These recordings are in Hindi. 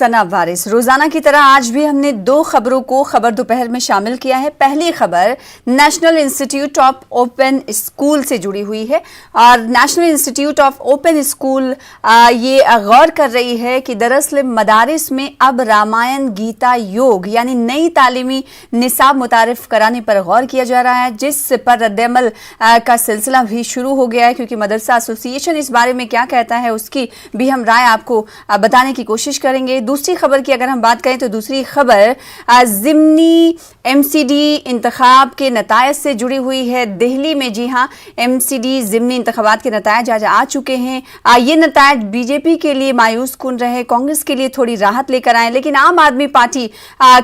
सना वारिस। रोजाना की तरह आज भी हमने दो खबरों को खबर दोपहर में शामिल किया है। पहली खबर national institute of open school से जुड़ी हुई है और national institute of open school ये गौर कर रही है कि दरअसल मदारिस में अब रामायण, गीता, योग यानी नई तालीमी निसाब मुतारिफ कराने पर गौर किया जा रहा है, जिस पर रद्द-ए-अमल का सिलसिला भी शुरू हो गया है। क्योंकि मदरसा एसोसिएशन इस बारे में क्या कहता है उसकी भी हम राय आपको बताने की कोशिश करेंगे। दूसरी खबर की अगर हम बात करें तो दूसरी खबर ज़िमनी एमसीडी इंतखाब के नतायज से जुड़ी हुई है। दिल्ली में जी हाँ, एमसीडी ज़िमनी इंतखाबात के नतायज आज आ चुके हैं। ये नतायज बीजेपी के लिए मायूस कुन रहे, कांग्रेस के लिए थोड़ी राहत लेकर आए, लेकिन आम आदमी पार्टी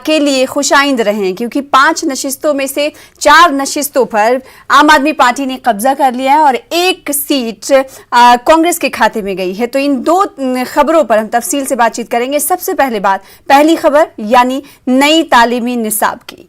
के लिए खुशाइंद रहे, क्योंकि 5 नशिस्तों में से 4 नशिस्तों पर आम आदमी पार्टी ने कब्जा कर लिया है और 1 सीट कांग्रेस के खाते में गई है। तो इन दो खबरों पर हम तफसील से बातचीत करेंगे। सबसे पहली खबर यानी नई तालीमी निसाब की।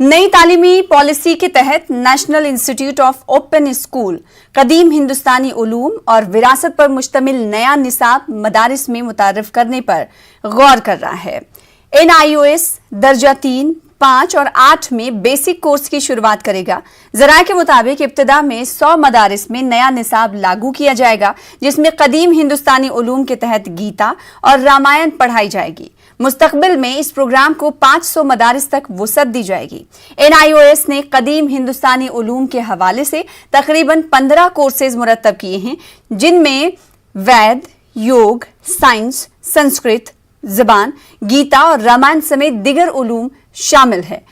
नई तालीमी पॉलिसी के तहत national institute of open school कदीम हिंदुस्तानी उलूम और विरासत पर मुश्तमिल नया निसाब मदारिस में मुतारिफ करने पर गौर कर रहा है। NIOS दर्जा 3, 5 और 8 में बेसिक कोर्स की शुरुआत करेगा। ज़राए के मुताबिक इब्तिदा में 100 मदारिस में नया निसाब लागू किया जाएगा, जिसमें कदीम हिंदुस्तानी उलूम के तहत गीता और रामायण पढ़ाई जाएगी। मुस्तकबिल में इस प्रोग्राम को 500 मदारिस तक वुसअत दी जाएगी। NIOS ने कदीम हिंदुस्तानी उलूम के हवाले से तकरीबन 15 कोर्सेज मुरतब किए हैं, जिनमें वैद, योग, साइंस, संस्कृत, ज़बान, गीता और रामायण समेत दिगर उलूम शामिल है।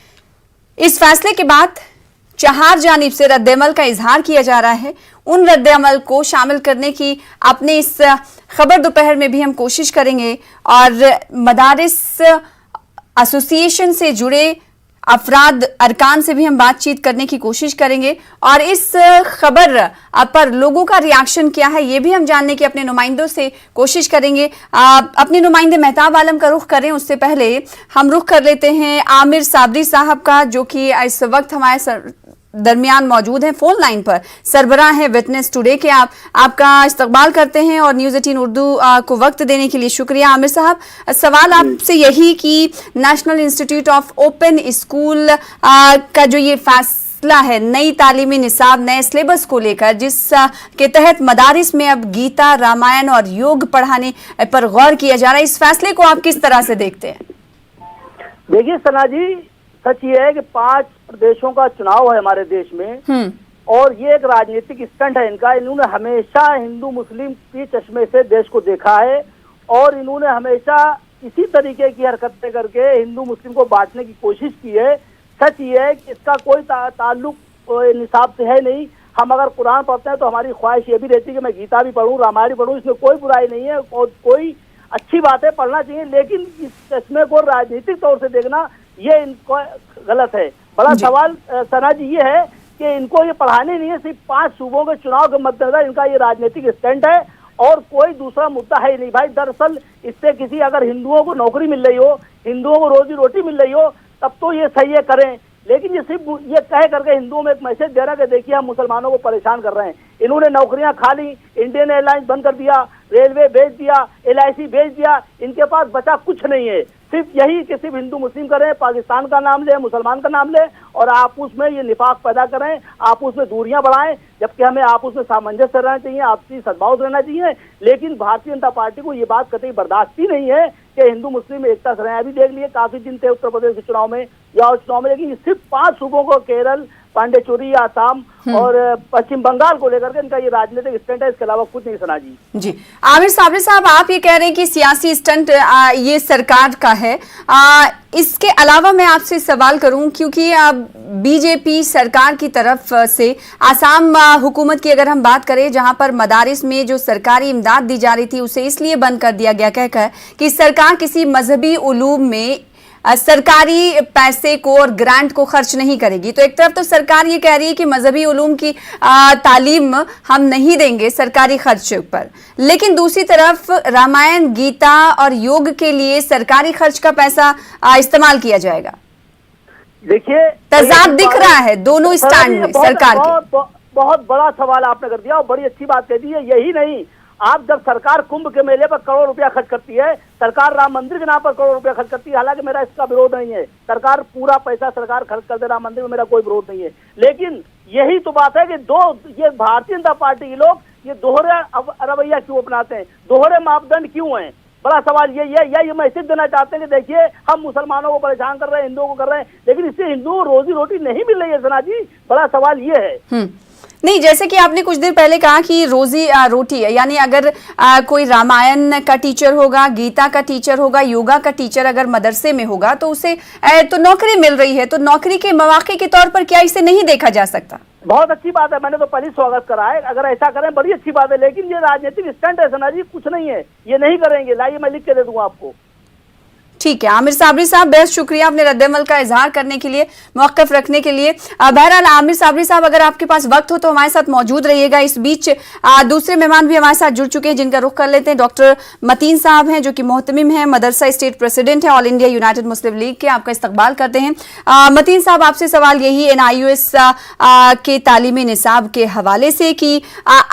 इस फैसले के बाद चार जानिब से रद्द-ए-अमल का इजहार किया जा रहा है। उन रद्द-ए-अमल को शामिल करने की अपने इस खबर दोपहर में भी हम कोशिश करेंगे और मदारिस एसोसिएशन से जुड़े अफराद अरकान से भी हम बातचीत करने की कोशिश करेंगे और इस खबर पर लोगों का रिएक्शन क्या है ये भी हम जानने की अपने नुमाइंदों से कोशिश करेंगे। अपने नुमाइंदे मेहताब आलम का रुख करें उससे पहले हम रुख कर लेते हैं आमिर साबरी साहब का, जो कि इस वक्त हमारे दरमियान मौजूद हैं फोन लाइन पर। सरबराह है विटनेस टुडे के। आपका इस्तकबाल करते हैं और न्यूज़ 18 उर्दू को वक्त देने के लिए शुक्रिया। आमिर साहब, सवाल आपसे यही कि national institute of open school का जो ये फैसला है नई तालीमी निसाब, नए सिलेबस को लेकर, जिस के तहत मदारिस में अब गीता, रामायण और योग पढ़ाने पर गौर किया जा रहा है, इस फैसले को आप किस तरह से देखते हैं? देखिए सना जी, सच ये है कि 5 प्रदेशों का चुनाव है हमारे देश में और ये एक राजनीतिक स्टंट है इनका। इन्होंने हमेशा हिंदू मुस्लिम की चश्मे से देश को देखा है और इन्होंने हमेशा इसी तरीके की हरकतें करके हिंदू मुस्लिम को बांटने की कोशिश की है। सच ये है कि इसका कोई ताल्लुक निसाब से है नहीं। हम अगर कुरान पढ़ते हैं तो हमारी ख्वाहिश ये भी रहती है कि मैं गीता भी पढ़ूं, रामायण भी पढ़ूं, इसमें कोई बुराई नहीं है और कोई अच्छी बातें पढ़ना चाहिए, लेकिन इस चश्मे को राजनीतिक तौर से देखना ये इनको गलत है। बड़ा सवाल सना जी ये है कि इनको ये पढ़ाने नहीं है, सिर्फ 5 सूबों के चुनाव के मद्देनजर इनका ये राजनीतिक स्टैंड है और कोई दूसरा मुद्दा है ही नहीं। भाई दरअसल इससे किसी अगर हिंदुओं को नौकरी मिल रही हो, हिंदुओं को रोजी रोटी मिल रही हो, तब तो ये सही है करें, लेकिन ये सिर्फ ये कह करके हिंदुओं में एक मैसेज दे रहा है कि देखिए हम मुसलमानों को परेशान कर रहे हैं। इन्होंने नौकरियां खा ली, इंडियन एयरलाइंस बंद कर दिया, रेलवे भेज दिया, LIC भेज दिया, इनके पास बचा कुछ नहीं है। सिर्फ यही कि सिर्फ हिंदू मुस्लिम करें, पाकिस्तान का नाम ले, मुसलमान का नाम ले और आपस में ये निफाक पैदा करें, आपस में दूरियां बढ़ाएं, जबकि हमें आपस में सामंजस्य रहना चाहिए, आपसी सद्भाव रहना चाहिए। लेकिन भारतीय जनता पार्टी को ये बात कतई बर्दाश्त ही नहीं है कि हिंदू मुस्लिम एकता से रहें। अभी देख लिए काफी दिन थे उत्तर प्रदेश के चुनाव में या और चुनाव में, लेकिन सिर्फ 5 सूबों को, केरल, पांडेचेरी, आसाम और पश्चिम बंगाल को लेकर के इनका ये राजनीतिक स्टंट है, इसके अलावा कुछ नहीं। सुना जी। आमिर साबरी साहब, आप ये कह रहे हैं कि सियासी स्टंट ये सरकार का है। इसके अलावा मैं आपसे सवाल करूं, क्योंकि बीजेपी सरकार की तरफ से आसाम हुकूमत की अगर हम बात करें, जहां पर मदारिस में जो सरकारी इमदाद दी जा रही थी उसे इसलिए बंद कर दिया गया कहकर कि सरकार किसी मजहबी उलूम में सरकारी पैसे को और ग्रांट को खर्च नहीं करेगी। तो एक तरफ तो सरकार ये कह रही है कि मजहबी उलूम की तालीम हम नहीं देंगे सरकारी खर्च पर, लेकिन दूसरी तरफ रामायण, गीता और योग के लिए सरकारी खर्च का पैसा इस्तेमाल किया जाएगा। देखिए, तजाद दिख रहा है दोनों स्टैंड में सरकार के। बहुत बड़ा सवाल आपने कर दिया और बड़ी अच्छी बात कह दी है। यही नहीं, आप जब सरकार कुंभ के मेले पर करोड़ रुपया खर्च करती है, सरकार राम मंदिर के नाम पर करोड़ रुपया खर्च करती है, हालांकि मेरा इसका विरोध नहीं है, सरकार पूरा पैसा सरकार खर्च कर दे राम मंदिर में, मेरा कोई विरोध नहीं है। लेकिन यही तो बात है कि ये भारतीय जनता पार्टी के लोग ये दोहरा रवैया क्यों अपनाते हैं, दोहरे मापदंड क्यों हैं? बड़ा सवाल ये मैसेज देना चाहते हैं कि देखिए हम मुसलमानों को परेशान कर रहे हैं, हिंदुओं को कर रहे हैं, लेकिन इससे हिंदुओं को रोजी रोटी नहीं मिल रही है। सना जी, बड़ा सवाल ये है। नहीं, जैसे कि आपने कुछ देर पहले कहा कि रोजी रोटी है, यानी अगर कोई रामायण का टीचर होगा, गीता का टीचर होगा, योगा का टीचर अगर मदरसे में होगा तो उसे तो नौकरी मिल रही है, तो नौकरी के मौके के तौर पर क्या इसे नहीं देखा जा सकता? बहुत अच्छी बात है, मैंने तो पहले स्वागत करा है, अगर ऐसा करें बड़ी अच्छी बात है, लेकिन ये राजनीतिक स्टंट है सना जी, कुछ नहीं है, ये नहीं करेंगे। लाइए मैं लिख के दे दूंगा आपको। ठीक है आमिर साबरी साहब, बेहद शुक्रिया अपने रद्द-ए-अमल का इजहार करने के लिए, मौक़िफ़ रखने के लिए। बहरहाल आमिर साबरी साहब, अगर आपके पास वक्त हो तो हमारे साथ मौजूद रहिएगा। इस बीच दूसरे मेहमान भी हमारे साथ जुड़ चुके हैं जिनका रुख कर लेते हैं। डॉक्टर मतीन साहब हैं जो कि मोहतमिम हैं, मदरसा स्टेट प्रेसिडेंट है ऑल इंडिया यूनाइटेड मुस्लिम लीग के, आपका इस्तकबाल करते हैं। मतीन साहब, आपसे सवाल यही NIOS के तालीमी निसाब के हवाले से कि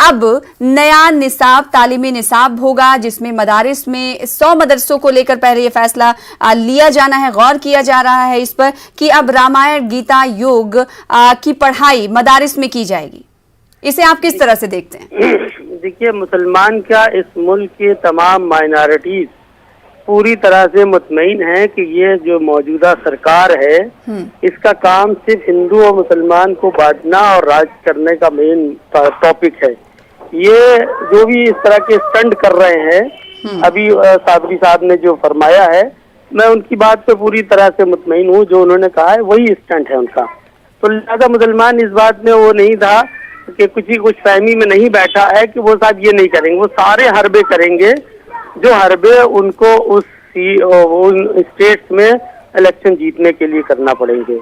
अब नया निसाब तालीमी निसाब होगा जिसमें मदारिस में 100 मदरसों को लेकर पहले ये फैसला लिया जाना है, गौर किया जा रहा है इस पर कि अब रामायण, गीता, योग की पढ़ाई मदारिस में की जाएगी। इसे आप किस तरह से देखते हैं? देखिए, मुसलमान क्या इस मुल्क के तमाम माइनॉरिटीज पूरी तरह से मुतमईन है कि ये जो मौजूदा सरकार है इसका काम सिर्फ हिंदू और मुसलमान को बांटना और राज करने का मेन टॉपिक है। ये जो भी इस तरह के स्टंट कर रहे हैं, अभी साबरी साहब ने जो फरमाया है, मैं उनकी बात पे पूरी तरह से मुतमईन हूँ। जो उन्होंने कहा है वही स्टंट है उनका। तो लिहाजा मुसलमान इस बात में वो नहीं था कि कुछ फहमी में नहीं बैठा है कि वो साहब ये नहीं करेंगे, वो सारे हरबे करेंगे जो हरबे उनको उन स्टेट्स में इलेक्शन जीतने के लिए करना पड़ेंगे।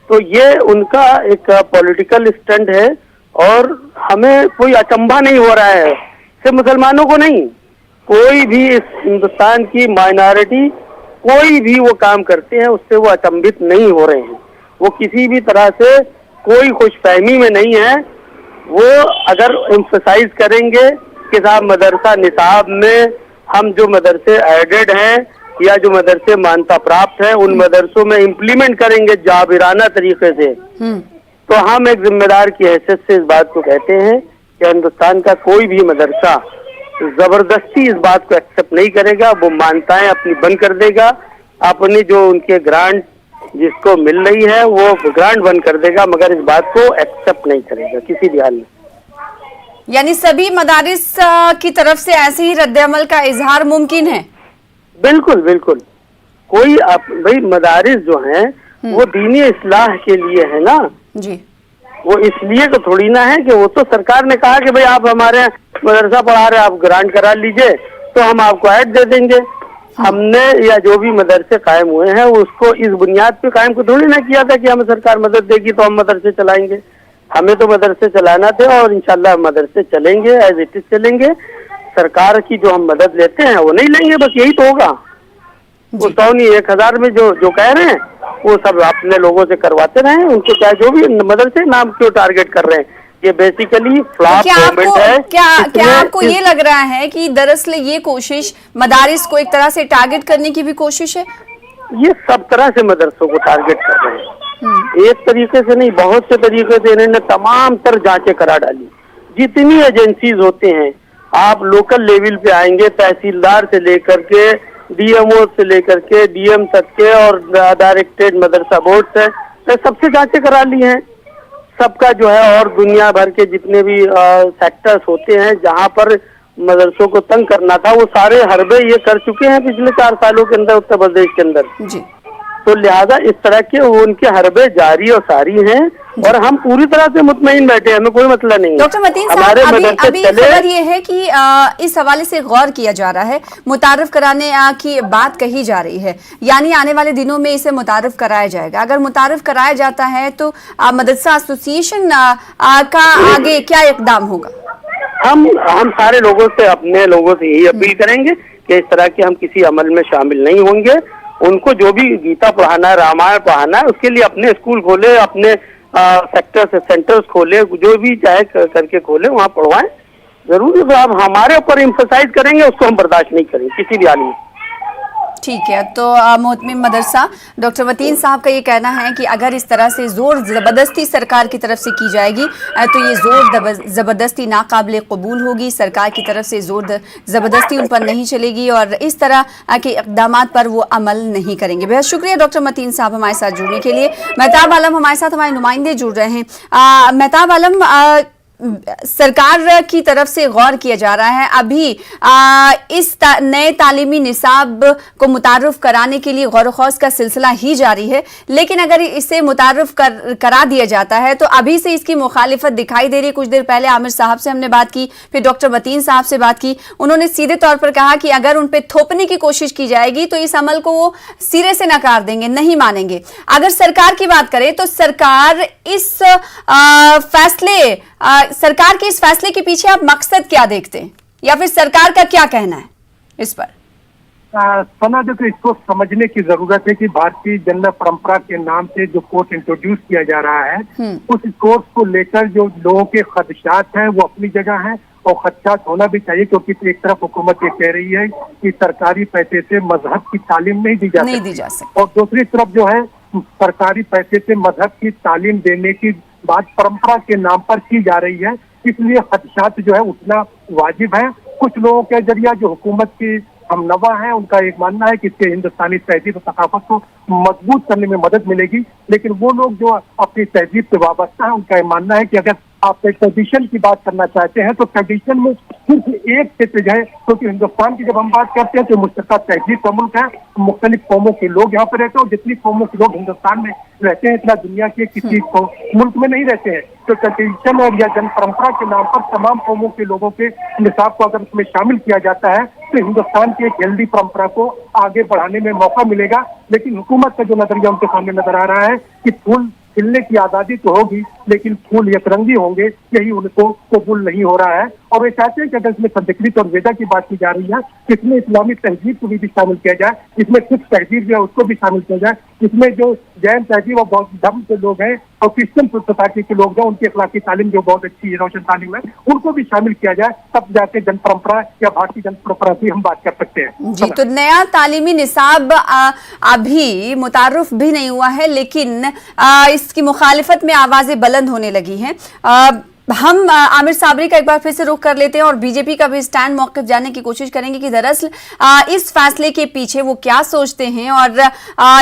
तो ये उनका एक पॉलिटिकल स्टंट है और हमें कोई अचंभा नहीं हो रहा है, सिर्फ मुसलमानों को नहीं, कोई भी इस हिंदुस्तान की माइनॉरिटी कोई भी वो काम करते हैं उससे वो अचंभित नहीं हो रहे हैं। वो किसी भी तरह से कोई खुशफहमी में नहीं है। वो अगर एम्फसाइज करेंगे कि साहब मदरसा निसाब में हम जो मदरसे एडेड हैं या जो मदरसे मान्यता प्राप्त हैं उन मदरसों में इम्प्लीमेंट करेंगे जाबिराना तरीके से, तो हम एक जिम्मेदार की हैसियत से इस बात को कहते हैं कि हिंदुस्तान का कोई भी मदरसा जबरदस्ती इस बात को एक्सेप्ट नहीं करेगा, वो मान्यताएं अपनी बंद कर देगा, अपनी जो उनके ग्रांट जिसको मिल रही है वो ग्रांट बंद कर देगा, मगर इस बात को एक्सेप्ट नहीं करेगा किसी भी हाल में। यानी सभी मदारिस की तरफ से ऐसे ही रद्द-ए-अमल का इजहार मुमकिन है? बिल्कुल बिल्कुल। कोई भाई मदारिस जो हैं वो दीनी इस्लाह के लिए है ना जी, वो इसलिए तो थोड़ी ना है कि वो तो सरकार ने कहा कि भाई आप हमारे मदरसा पढ़ा रहे, आप ग्रांट करा लीजिए तो हम आपको ऐड दे देंगे। हमने या जो भी मदरसे कायम हुए हैं उसको इस बुनियाद पे कायम को थोड़ी ना किया था कि हमें सरकार मदद देगी तो हम मदरसे चलाएंगे। हमें तो मदरसे चलाना थे और इंशाल्लाह मदरसे चलेंगे, एज इट इज चलेंगे। सरकार की जो हम मदद लेते हैं वो नहीं लेंगे, बस यही तो होगा। वो 100 नहीं 1000 में जो कह रहे हैं वो सब अपने लोगों से करवाते रहे, उनको चाहे जो भी मदरसे नाम क्यों टारगेट कर रहे हैं। ये बेसिकली फ्लॉप गवर्नमेंट है। क्या आपको ये लग रहा है कि दरअसल ये कोशिश मदारिस को एक तरह से टारगेट करने की भी कोशिश है? ये सब तरह से मदरसों को टारगेट कर रहे हैं, एक तरीके से नहीं बहुत से तरीके से इन्होंने तमाम तर जांचें करा डाली। जितनी एजेंसीज होते हैं आप लोकल लेवल पे आएंगे, तहसीलदार से लेकर के DMO से लेकर के DM तक के और डायरेक्टेड मदरसा बोर्ड से सबसे जांचें करा ली हैं सबका जो है। और दुनिया भर के जितने भी सेक्टर्स होते हैं जहां पर मदरसों को तंग करना था वो सारे हरबे ये कर चुके हैं पिछले 4 सालों के अंदर उत्तर प्रदेश के अंदर जी। तो लिहाजा इस तरह के उनके हरबे जारी और सारी हैं और हम पूरी तरह से मुतमईन बैठे हैं, हमें कोई मसला नहीं है। डॉक्टर मतीन साहब, अभी खबर ये है कि इस हवाले से गौर किया जा रहा है, मुतारफ कराने की बात कही जा रही है, यानी आने वाले दिनों में इसे मुतारफ कराया जाएगा। अगर मुतारफ कराया जाता है तो मदरसा एसोसिएशन का आगे क्या इकदाम होगा? हम सारे लोगों से, अपने लोगों से यही अपील करेंगे कि इस तरह के हम किसी अमल में शामिल नहीं होंगे। उनको जो भी गीता पढ़ाना है, रामायण पढ़ाना है, उसके लिए अपने स्कूल खोले, अपने सेंटर्स खोले, जो भी चाहे करके खोले, वहाँ पढ़वाएं। जरूर अब हमारे ऊपर एम्फसाइज करेंगे, उसको हम बर्दाश्त नहीं करेंगे किसी भी हाल में। ठीक है, तो मोहतमिम मदरसा डॉक्टर मतीन साहब का ये कहना है कि अगर इस तरह से जोर जबरदस्ती सरकार की तरफ से की जाएगी तो ये जोर जबरदस्ती नाकाबिल कबूल होगी। सरकार की तरफ से जोर जबरदस्ती उन पर नहीं चलेगी और इस तरह के इक़दाम पर वो अमल नहीं करेंगे। बेहद शुक्रिया डॉक्टर मतीन साहब हमारे साथ जुड़ने के लिए। मेहताब आलम हमारे साथ, हमारे नुमाइंदे जुड़ रहे हैं। मेहताब आलम, सरकार की तरफ से गौर किया जा रहा है, अभी इस नए तालीमी निसाब को मुतारफ कराने के लिए गौर खौस का सिलसिला ही जारी है, लेकिन अगर इसे मुतारफ करा दिया जाता है तो अभी से इसकी मुखालिफत दिखाई दे रही है। कुछ देर पहले आमिर साहब से हमने बात की, फिर डॉक्टर मतीन साहब से बात की, उन्होंने सीधे तौर पर कहा कि अगर उन पर थोपने की कोशिश की जाएगी तो इस अमल को वो सिरे से नकार देंगे, नहीं मानेंगे। अगर सरकार की बात करें तो सरकार इस सरकार के इस फैसले के पीछे आप मकसद क्या देखते हैं, या फिर सरकार का क्या कहना है इस पर? सना, देखो, इसको समझने की जरूरत है कि भारतीय जन्नत परंपरा के नाम से जो कोर्स इंट्रोड्यूस किया जा रहा है, उस कोर्स को लेकर जो लोगों के खदशात हैं वो अपनी जगह हैं और खदशात होना भी चाहिए, क्योंकि एक तरफ हुकूमत ये कह रही है कि सरकारी पैसे से मजहब की तालीम नहीं दी जा सकती, और दूसरी तरफ जो है सरकारी पैसे से मजहब की तालीम देने की बात परंपरा के नाम पर की जा रही है। इसलिए खदशात जो है उतना वाजिब है। कुछ लोगों के जरिया जो हुकूमत की हमनवा है, उनका एक मानना है कि इससे हिंदुस्तानी तहजीब और सकाफत को मजबूत करने में मदद मिलेगी, लेकिन वो लोग जो अपनी तहजीब से वाबस्ता है, उनका ये मानना है कि अगर आप ट्रेडिशन की बात करना चाहते हैं तो ट्रेडिशन में सिर्फ एक क्षेत्र है, क्योंकि हिंदुस्तान की जब हम बात करते हैं तो मुश्तरका तहजीब का मुल्क है, मुख्तलिफ कौमों के लोग यहाँ पे रहते हैं और जितनी कौमों के लोग हिंदुस्तान में रहते हैं इतना दुनिया के किसी मुल्क में नहीं रहते हैं। तो ट्रेडिशन और या जन परंपरा के नाम पर तमाम कौमों के लोगों के निसाब को अगर उसमें शामिल किया जाता है तो हिंदुस्तान की एक हेल्दी परंपरा को आगे बढ़ाने में मौका मिलेगा। लेकिन हुकूमत का जो नजरिया उनके सामने नजर आ रहा है कि फूल खिलने की आजादी तो होगी लेकिन फूल यकरंगी होंगे, यही उनको कबूल नहीं हो रहा है। और वे चाहते हैं कि अगर इसमें संस्कृत और वेदा की बात की जा रही है, इसमें इस्लामी तहजीब को भी शामिल किया जाए, इसमें सिख तहजीब जो है उसको भी शामिल किया जाए, इसमें जो जैन तहजीब और बौद्ध धर्म के लोग हैं और क्रिश्चियन सोसाइटी के लोग हैं, उनकी अखलाकी तालीम जो बहुत अच्छी है, रोशन तालीम है, उनको भी शामिल किया जाए, तब जाके जन परंपरा या भारतीय जन परंपरा की हम बात कर सकते हैं। जी, तो नया तालीमी निसाब अभी मुतारुफ भी नहीं हुआ है, लेकिन इसकी मुखालिफत में आवाजें बुलंद होने लगी हैं। हम आमिर साबरी का एक बार फिर से रुख कर लेते हैं और बीजेपी का भी स्टैंड मौक़िफ़ जानने की कोशिश करेंगे कि दरअसल इस फैसले के पीछे वो क्या सोचते हैं और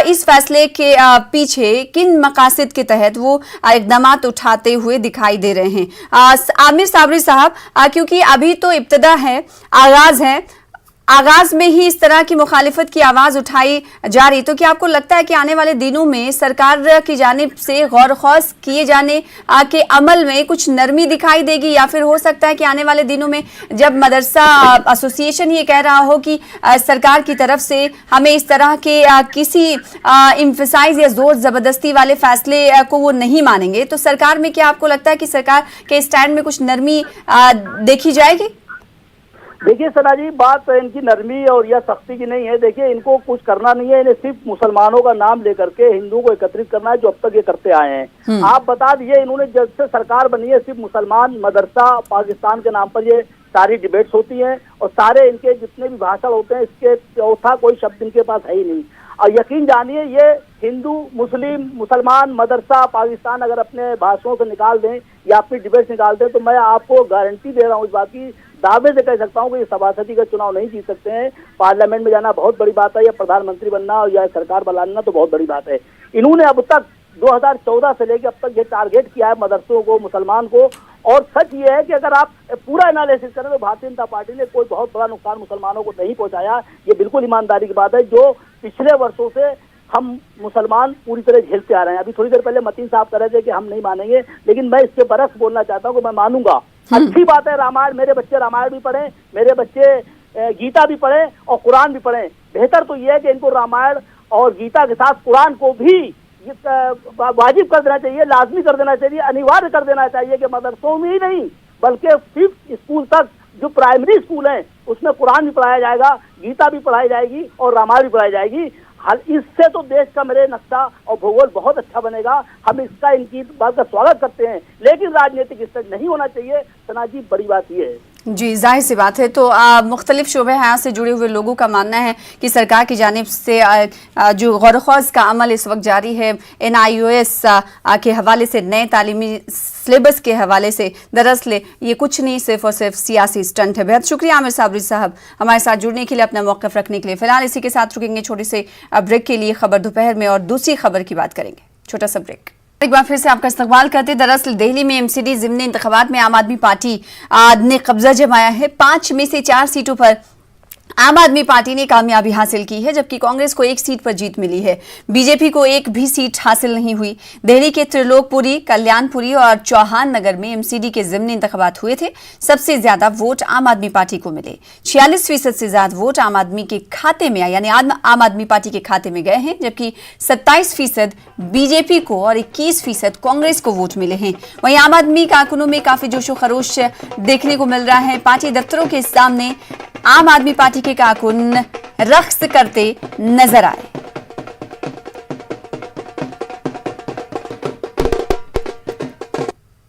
इस फैसले के पीछे किन मकासद के तहत वो इक़दाम उठाते हुए दिखाई दे रहे हैं। आमिर साबरी साहब, क्योंकि अभी तो इब्तिदा है, आगाज में ही इस तरह की मुखालिफत की आवाज उठाई जा रही, तो क्या आपको लगता है कि आने वाले दिनों में सरकार की जानिब से गौर खौस किए जाने के अमल में कुछ नरमी दिखाई देगी, या फिर हो सकता है कि आने वाले दिनों में जब मदरसा एसोसिएशन ये कह रहा हो कि सरकार की तरफ से हमें इस तरह के किसी इम्फसाइज या जोर जबरदस्ती वाले फैसले को वो नहीं मानेंगे, तो सरकार में क्या आपको लगता है कि सरकार के स्टैंड में कुछ नरमी देखी जाएगी? देखिए सना जी, बात इनकी नरमी और या सख्ती की नहीं है। देखिए, इनको कुछ करना नहीं है, इन्हें सिर्फ मुसलमानों का नाम लेकर के हिंदुओं को एकत्रित करना है, जो अब तक ये करते आए हैं। आप बता दीजिए, इन्होंने जब से सरकार बनी है सिर्फ मुसलमान मदरसा पाकिस्तान के नाम पर ये सारी डिबेट्स होती हैं और सारे इनके जितने भी भाषण होते हैं इसके चौथा कोई शब्द इनके पास है ही नहीं। और यकीन जानिए, ये हिंदू मुस्लिम मुसलमान मदरसा पाकिस्तान अगर अपने भाषणों से निकाल दें या अपनी डिबेट्स निकाल दें तो मैं आपको गारंटी दे रहा हूँ, इस बात की दावे से कह सकता हूँ कि सभापति का चुनाव नहीं जीत सकते हैं। पार्लियामेंट में जाना बहुत बड़ी बात है, या प्रधानमंत्री बनना और या सरकार बनाना तो बहुत बड़ी बात है। इन्होंने अब तक 2014 से लेकर अब तक ये टारगेट किया है मदरसों को, मुसलमान को। और सच ये है कि अगर आप पूरा एनालिसिस करें तो भारतीय जनता पार्टी ने कोई बहुत बड़ा नुकसान मुसलमानों को नहीं पहुंचाया। ये बिल्कुल ईमानदारी की बात है। जो पिछले वर्षों से हम मुसलमान पूरी तरह झेलते आ रहे हैं। अभी थोड़ी देर पहले मतीन साहब कह रहे थे कि हम नहीं मानेंगे, लेकिन मैं इसके बरस बोलना चाहता हूँ कि मैं मानूंगा। अच्छी बात है, रामायण, मेरे बच्चे रामायण भी पढ़ें, मेरे बच्चे गीता भी पढ़ें और कुरान भी पढ़ें। बेहतर तो यह है कि इनको रामायण और गीता के साथ कुरान को भी वाजिब कर देना चाहिए, लाजमी कर देना चाहिए, अनिवार्य कर देना चाहिए कि मदरसों में ही नहीं बल्कि 5th स्कूल तक जो प्राइमरी स्कूल है उसमें कुरान भी पढ़ाया जाएगा, गीता भी पढ़ाई जाएगी और रामायण भी पढ़ाई जाएगी। इससे तो देश का मेरे नक्शा और भूगोल बहुत अच्छा बनेगा। हम इसका, इनकी बात का स्वागत करते हैं, लेकिन राजनीतिक स्टंट नहीं होना चाहिए। सना जी, बड़ी बात यह है। जी, जाहिर सी बात है। तो मुख्तलिफ शोबे हयात से जुड़े हुए लोगों का मानना है कि सरकार की जानिब से जो गौर-व-ख़ौज़ का अमल इस वक्त जारी है NIOS के हवाले से, नए तालीमी सिलेबस के हवाले से, दरअसल ये कुछ नहीं, सिर्फ और सिर्फ सियासी स्टंट है। बेहद शुक्रिया आमिर साबरी साहब हमारे साथ जुड़ने के लिए, अपना मौक़िफ़ रखने के लिए। फिलहाल इसी के साथ रुकेंगे छोटे से ब्रेक के लिए। खबर दोपहर में और दूसरी खबर की बात करेंगे। छोटा सा ब्रेक। एक बार फिर से आपका इस्तकबाल करते। दरअसल दिल्ली में MCD ज़िमनी इंतखाबात में आम आदमी पार्टी ने कब्जा जमाया है। 5 में से 4 सीटों पर आम आदमी पार्टी ने कामयाबी हासिल की है, जबकि कांग्रेस को 1 सीट पर जीत मिली है। बीजेपी को 1 भी सीट हासिल नहीं हुई। दिल्ली के त्रिलोकपुरी, कल्याणपुरी और चौहान नगर में MCD के ज़िमनी इंतखाबात हुए थे। सबसे ज्यादा वोट आम आदमी पार्टी को मिले। 46% से ज्यादा वोट आम आदमी के खाते में, यानी आम आदमी पार्टी के खाते में गए हैं, जबकि 27% बीजेपी को और 21% कांग्रेस को वोट मिले हैं। वहीं आम आदमी कारकुनों में काफी जोशो खरोश देखने को मिल रहा है। पार्टी दफ्तरों के सामने आम आदमी पार्टी के कारकुन रक्स करते नजर आए।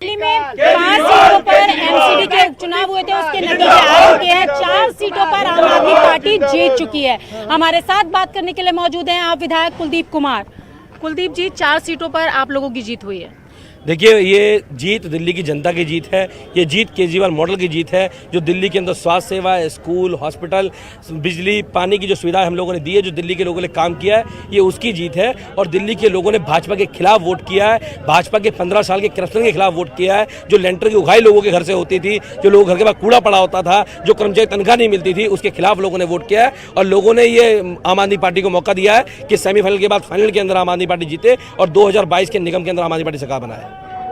दिल्ली में 5 सीटों पर MCD के उपचुनाव हुए थे, उसके नतीजे आ चुके हैं। 4 सीटों पर आम आदमी पार्टी जीत चुकी है। हमारे साथ बात करने के लिए मौजूद हैं आप विधायक कुलदीप कुमार। कुलदीप जी, 4 सीटों पर आप लोगों की जीत हुई है। देखिए, ये जीत दिल्ली की जनता की जीत है। ये जीत केजरीवाल मॉडल की जीत है, जो दिल्ली के अंदर स्वास्थ्य सेवा, स्कूल, हॉस्पिटल, बिजली, पानी की जो सुविधा हम लोगों ने दी है, जो दिल्ली के लोगों ने काम किया है, ये उसकी जीत है। और दिल्ली के लोगों ने भाजपा के खिलाफ वोट किया है, भाजपा के 15 साल के करप्शन के खिलाफ वोट किया है। जो लेंटर की उगाई लोगों के घर से होती थी, जो लोगों घर के पास कूड़ा पड़ा होता था, जो कर्मचारी तनख्वाह नहीं मिलती थी, उसके खिलाफ लोगों ने वोट किया है। और लोगों ने ये आम आदमी पार्टी को मौका दिया है कि सेमीफाइनल के बाद फाइनल के अंदर आम आदमी पार्टी जीते और 2022 के निगम के अंदर आम आदमी पार्टी सरकार बनाए।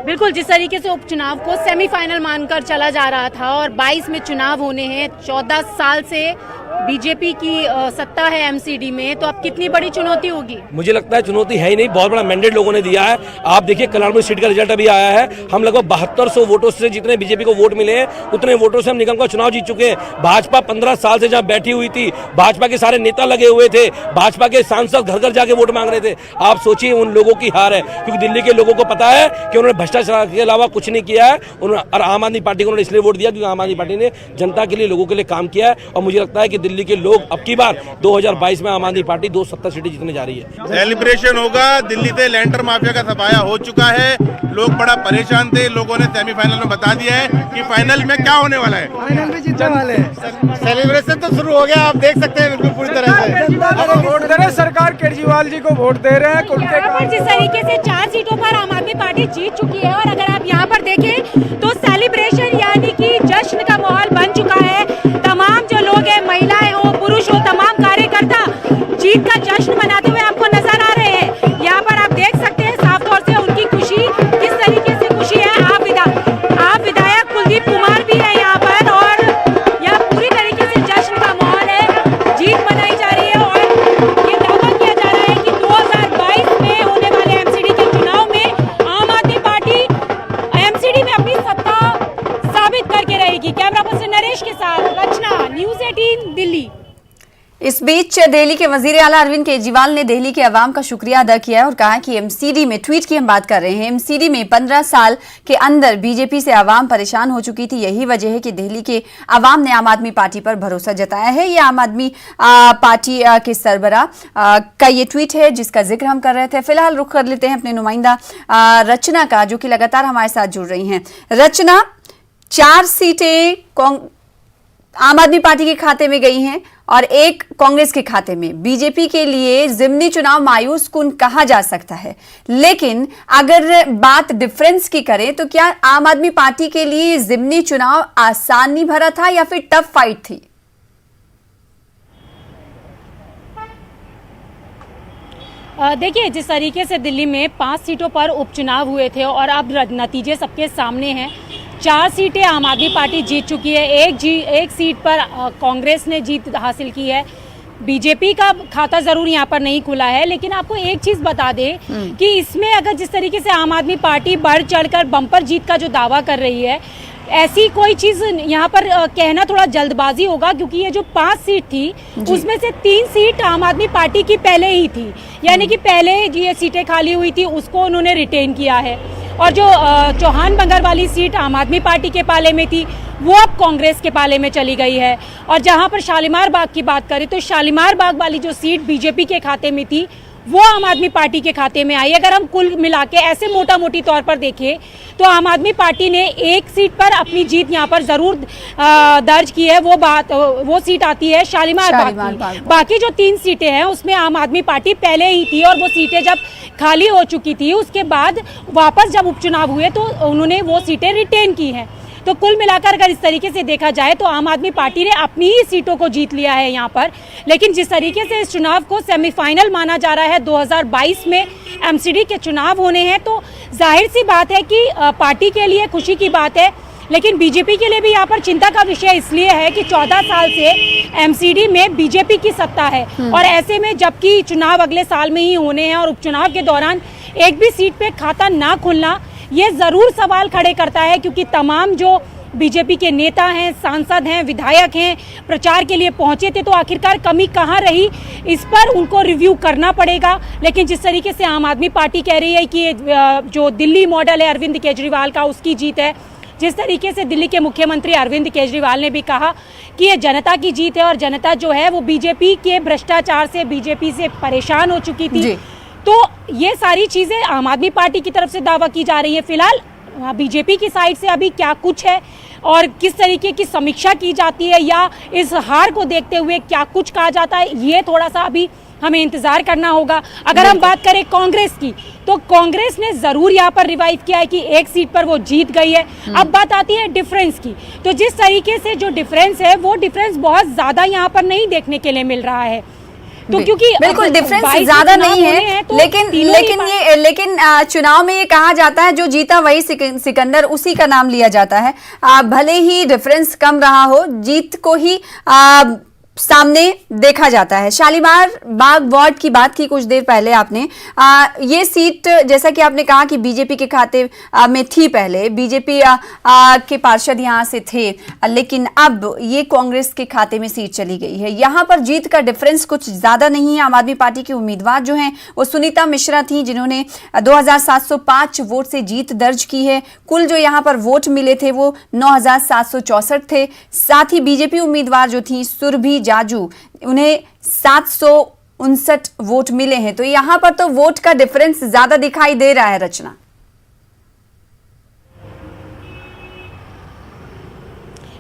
बिल्कुल, जिस तरीके से उपचुनाव को सेमीफाइनल मानकर चला जा रहा था और 22 में चुनाव होने हैं, 14 साल से बीजेपी की सत्ता है MCD में, तो अब कितनी बड़ी चुनौती होगी? मुझे लगता है चुनौती है ही नहीं, बहुत बड़ा मैंडेट लोगों ने दिया है। आप देखिए, कल्याणपुर सीट का रिजल्ट अभी आया है। हम लगभग 7200 वोटों से, जितने बीजेपी को वोट मिले हैं, उतने वोटों से हम निगम का चुनाव जीत चुके हैं। भाजपा 15 साल से जहां बैठी हुई थी, भाजपा के सारे नेता लगे हुए थे, भाजपा के सांसद घर घर जाके वोट मांग रहे थे। आप सोचिए, उन लोगों की हार है, क्योंकि दिल्ली के लोगों को पता है कि उन्होंने भ्रष्टाचार के अलावा कुछ नहीं किया है। और आम आदमी पार्टी को उन्होंने इसलिए वोट दिया क्योंकि आम आदमी पार्टी ने जनता के लिए, लोगों के लिए काम किया है। और मुझे लगता है कि दिल्ली के लोग अब की बार 2022 में आम आदमी पार्टी 270 सीटें जीतने जा रही है। सेलिब्रेशन होगा। दिल्ली से लेंटर माफिया का सफाया हो चुका है। लोग बड़ा परेशान थे। लोगों ने सेमीफाइनल में बता दिया है कि फाइनल में क्या होने वाला है। फाइनल में जीतने वाले हैं। सेलिब्रेशन तो शुरू हो गया, आप देख सकते हैं बिल्कुल पूरी तरह से। वोट दे रहे, सरकार केजरीवाल जी को वोट दे रहे हैं। यहाँ पर जिस तरीके से 4 सीटों पर आम आदमी पार्टी जीत चुकी है, और अगर आप यहाँ पर देखें तो सेलिब्रेशन यानी कि जश्न का माहौल बन चुका है। तमाम जो लोग हैं, महिलाएं हो, पुरुष हो, तमाम कार्यकर्ता जीत का जश्न मनाते हुए आपको नजर आ रहे हैं। यहाँ पर आप देख सकते हैं साफ तौर से उनकी खुशी, किस तरीके से खुशी है। आप विधायक कुलदीप कुमार भी है यहाँ पर, और यहाँ पूरी तरीके से जश्न का माहौल है, जीत मनाई जा रही है। और ये दावा किया जा रहा है कि 2022 में होने वाले MCD के चुनाव में आम आदमी पार्टी MCD में अपनी सत्ता साबित करके रहेगी। कैमरा पर्सन नरेश के साथ रचना, News 18 दिल्ली। इस बीच दिल्ली के वजीर आला अरविंद केजरीवाल ने दिल्ली के अवाम का शुक्रिया अदा किया है और कहा कि MCD में, ट्वीट की हम बात कर रहे हैं, MCD में 15 साल के अंदर बीजेपी से अवाम परेशान हो चुकी थी। यही वजह है कि दिल्ली के अवाम ने आम आदमी पार्टी पर भरोसा जताया है। ये आम आदमी पार्टी के सरबराह का ये ट्वीट है जिसका जिक्र हम कर रहे थे। फिलहाल रुख कर लेते हैं अपने नुमाइंदा रचना का, जो कि लगातार हमारे साथ जुड़ रही हैं। रचना, 4 सीटें आम आदमी पार्टी के खाते में गई हैं और 1 कांग्रेस के खाते में। बीजेपी के लिए ज़िमनी चुनाव मायूस कुन कहा जा सकता है, लेकिन अगर बात डिफरेंस की करें तो क्या आम आदमी पार्टी के लिए ज़िमनी चुनाव आसानी भरा था या फिर टफ फाइट थी? देखिए, जिस तरीके से दिल्ली में 5 सीटों पर उपचुनाव हुए थे और अब नतीजे सबके सामने हैं। 4 सीटें आम आदमी पार्टी जीत चुकी है, एक सीट पर कांग्रेस ने जीत हासिल की है। बीजेपी का खाता जरूर यहाँ पर नहीं खुला है, लेकिन आपको एक चीज बता दें कि इसमें अगर जिस तरीके से आम आदमी पार्टी बढ़ चढ़कर बम्पर जीत का जो दावा कर रही है, ऐसी कोई चीज यहाँ पर कहना थोड़ा जल्दबाजी होगा, क्योंकि ये जो 5 सीट थी उसमें से 3 सीट आम आदमी पार्टी की पहले ही थी, यानी कि पहले ये सीटें खाली हुई थी उसको उन्होंने रिटेन किया है। और जो चौहान बंगर वाली सीट आम आदमी पार्टी के पाले में थी वो अब कांग्रेस के पाले में चली गई है। और जहां पर शालीमार बाग की बात करें तो शालीमार बाग वाली जो सीट बीजेपी के खाते में थी वो आम आदमी पार्टी के खाते में आई। अगर हम कुल मिला के ऐसे मोटा मोटी तौर पर देखें तो आम आदमी पार्टी ने एक सीट पर अपनी जीत यहाँ पर जरूर दर्ज की है। वो सीट आती है शालीमार बाग। बाकी जो 3 सीटें हैं उसमें आम आदमी पार्टी पहले ही थी और वो सीटें जब खाली हो चुकी थी उसके बाद वापस जब उपचुनाव हुए तो उन्होंने वो सीटें रिटेन की हैं। तो कुल मिलाकर अगर इस तरीके से देखा जाए तो आम आदमी पार्टी ने अपनी ही सीटों को जीत लिया है यहाँ पर। लेकिन जिस तरीके से इस चुनाव को सेमीफाइनल माना जा रहा है, 2022 में एमसीडी के चुनाव होने हैं, तो जाहिर सी बात है कि पार्टी के लिए खुशी की बात है, लेकिन बीजेपी के लिए भी यहाँ पर चिंता का विषय इसलिए है कि 14 साल से एमसीडी में बीजेपी की सत्ता है और ऐसे में जबकि चुनाव अगले साल में ही होने हैं और उपचुनाव के दौरान एक भी सीट पे खाता ना खुलना ये जरूर सवाल खड़े करता है, क्योंकि तमाम जो बीजेपी के नेता हैं, सांसद हैं, विधायक हैं, प्रचार के लिए पहुंचे थे, तो आखिरकार कमी कहां रही इस पर उनको रिव्यू करना पड़ेगा। लेकिन जिस तरीके से आम आदमी पार्टी कह रही है कि जो दिल्ली मॉडल है अरविंद केजरीवाल का उसकी जीत है, जिस तरीके से दिल्ली के मुख्यमंत्री अरविंद केजरीवाल ने भी कहा कि ये जनता की जीत है और जनता जो है वो बीजेपी के भ्रष्टाचार से, बीजेपी से परेशान हो चुकी थी, तो ये सारी चीजें आम आदमी पार्टी की तरफ से दावा की जा रही है। फिलहाल बीजेपी की साइड से अभी क्या कुछ है और किस तरीके की समीक्षा की जाती है या इस हार को देखते हुए क्या कुछ कहा जाता है, ये थोड़ा सा अभी हमें इंतजार करना होगा। अगर हम बात करें कांग्रेस की तो कांग्रेस ने जरूर यहाँ पर रिवाइव किया है कि एक सीट पर वो जीत गई है। अब बात आती है डिफरेंस की, तो जिस तरीके से जो डिफरेंस है वो डिफरेंस बहुत ज्यादा यहाँ पर नहीं देखने के लिए मिल रहा है। तो क्योंकि बिल्कुल डिफरेंस ज्यादा नहीं है, तो लेकिन चुनाव में ये कहा जाता है जो जीता वही सिकंदर, उसी का नाम लिया जाता है। भले ही डिफरेंस कम रहा हो, जीत को ही सामने देखा जाता है। शालीमार बाग वार्ड की बात की कुछ देर पहले आपने, ये सीट जैसा कि आपने कहा कि बीजेपी के खाते में थी, पहले बीजेपी के पार्षद यहां से थे, लेकिन अब ये कांग्रेस के खाते में सीट चली गई है। यहां पर जीत का डिफरेंस कुछ ज्यादा नहीं है। आम आदमी पार्टी की उम्मीदवार जो हैं वो सुनीता मिश्रा थी, जिन्होंने 2705 वोट से जीत दर्ज की है। कुल जो यहाँ पर वोट मिले थे वो 9764 थे। साथ ही बीजेपी उम्मीदवार जो थी सुरभि जाजू, उन्हें 759 वोट मिले हैं। तो यहां पर तो वोट का डिफरेंस ज्यादा दिखाई दे रहा है। रचना,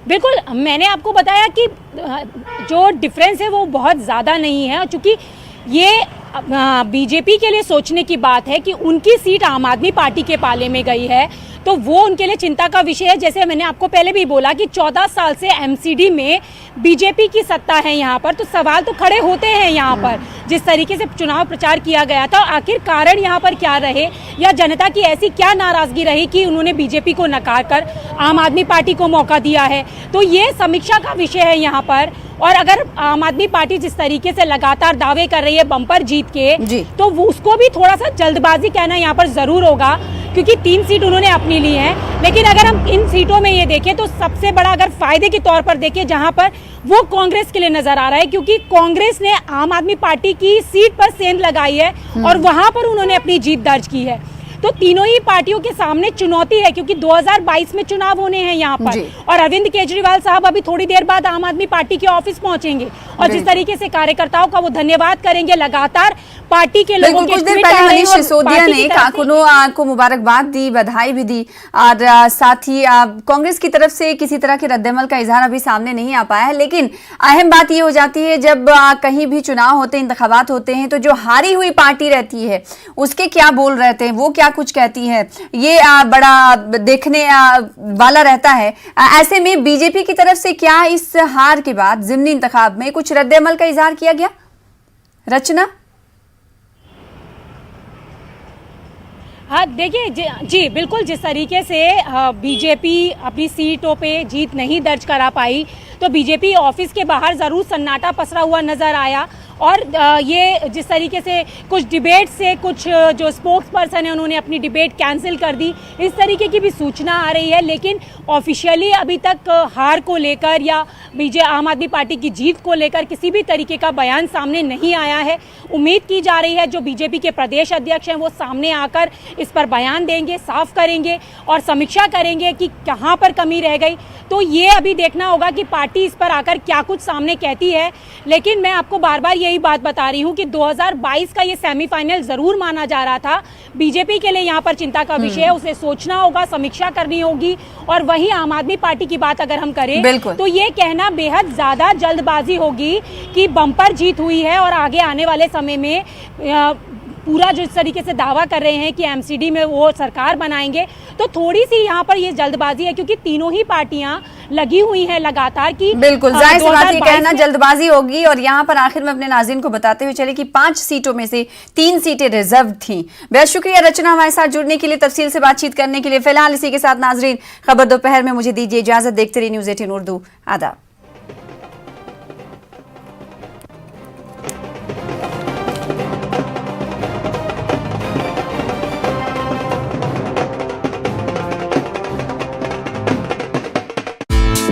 बिल्कुल, मैंने आपको बताया कि जो डिफरेंस है वो बहुत ज़्यादा नहीं है, चूँकि ये बीजेपी के लिए सोचने की बात है कि उनकी सीट आम आदमी पार्टी के पाले में गई है, तो वो उनके लिए चिंता का विषय है। जैसे मैंने आपको पहले भी बोला कि 14 साल से एमसीडी में बीजेपी की सत्ता है यहाँ पर, तो सवाल तो खड़े होते हैं यहाँ पर। जिस तरीके से चुनाव प्रचार किया गया था, आखिर कारण यहाँ पर क्या रहे या जनता की ऐसी क्या नाराजगी रही कि उन्होंने बीजेपी को नकार कर आम आदमी पार्टी को मौका दिया है, तो ये समीक्षा का विषय है यहाँ पर। और अगर आम आदमी पार्टी जिस तरीके से लगातार दावे कर रही है बम्पर जीत के, तो उसको भी थोड़ा सा जल्दबाजी कहना यहाँ पर जरूर होगा, क्योंकि 3 सीट उन्होंने अपनी ली है। लेकिन अगर हम इन सीटों में ये देखें तो सबसे बड़ा अगर फायदे के तौर पर देखें जहां पर, वो कांग्रेस के लिए नजर आ रहा है, क्योंकि कांग्रेस ने आम आदमी पार्टी की सीट पर सेंध लगाई है और वहां पर उन्होंने अपनी जीत दर्ज की है। तो तीनों ही पार्टियों के सामने चुनौती है, क्योंकि 2022 में चुनाव होने हैं यहाँ पर, और अरविंद केजरीवाल साहब अभी थोड़ी देर बाद आम आदमी पार्टी के ऑफिस पहुंचेंगे और जिस तरीके से कार्यकर्ताओं का वो धन्यवाद करेंगे लगातार पार्टी के लोगों के। कुछ देर पहले मनीष सिसोदिया ने काकुनो को मुबारकबाद दी, बधाई भी दी, और साथ ही कांग्रेस की तरफ से किसी तरह के रद्दमल का इजहार अभी सामने नहीं आ पाया है। लेकिन अहम बात ये हो जाती है जब कहीं भी चुनाव होते हैं, इंतखाबात होते हैं, तो जो हारी हुई पार्टी रहती है उसके क्या बोल रहते हैं, वो क्या कुछ कहती है, ये बड़ा देखने वाला रहता है। ऐसे में बीजेपी की तरफ से क्या इस हार के बाद ज़िमनी इंतखाब में कुछ रद्दमल का इजहार किया गया? रचना, हाँ देखिए जी बिल्कुल, जिस तरीके से बीजेपी अपनी सीटों पे जीत नहीं दर्ज करा पाई, तो बीजेपी ऑफिस के बाहर ज़रूर सन्नाटा पसरा हुआ नज़र आया। और ये जिस तरीके से कुछ डिबेट से कुछ जो स्पोक्स पर्सन है उन्होंने अपनी डिबेट कैंसिल कर दी, इस तरीके की भी सूचना आ रही है। लेकिन ऑफिशियली अभी तक हार को लेकर या आम आदमी पार्टी की जीत को लेकर किसी भी तरीके का बयान सामने नहीं आया है। उम्मीद की जा रही है जो बीजेपी के प्रदेश अध्यक्ष हैं वो सामने आकर इस पर बयान देंगे, साफ करेंगे और समीक्षा करेंगे कि कहाँ पर कमी रह गई। तो ये अभी देखना होगा कि पार्टी इस पर आकर क्या कुछ सामने कहती है। लेकिन मैं आपको बार बार यही बात बता रही हूँ कि 2022 का ये सेमीफाइनल जरूर माना जा रहा था। बीजेपी के लिए यहाँ पर चिंता का विषय है, उसे सोचना होगा, समीक्षा करनी होगी। और वहीं आम आदमी पार्टी की बात अगर हम करें तो ये कहना बेहद ज्यादा जल्दबाजी होगी कि बम्पर जीत हुई है और आगे आने वाले समय में पूरा जो इस तरीके से दावा कर रहे हैं कि एमसीडी में वो सरकार बनाएंगे, तो थोड़ी सी यहाँ पर ये जल्दबाजी है, क्योंकि तीनों ही पार्टियां लगी हुई हैं लगातार की। बिल्कुल जाहिर सी बात, ये कहना जल्दबाजी होगी। और यहाँ पर आखिर में अपने नाज़रीन को बताते हुए चले कि 5 सीटों में से 3 सीटें रिजर्व थीं। बेहद शुक्रिया रचना हमारे साथ जुड़ने के लिए, तफसील से बातचीत करने के लिए। फिलहाल इसी के साथ नाजरीन खबर दोपहर में मुझे दीजिए इजाजत। देखते रहिए न्यूज़ 18 उर्दू। आदाब।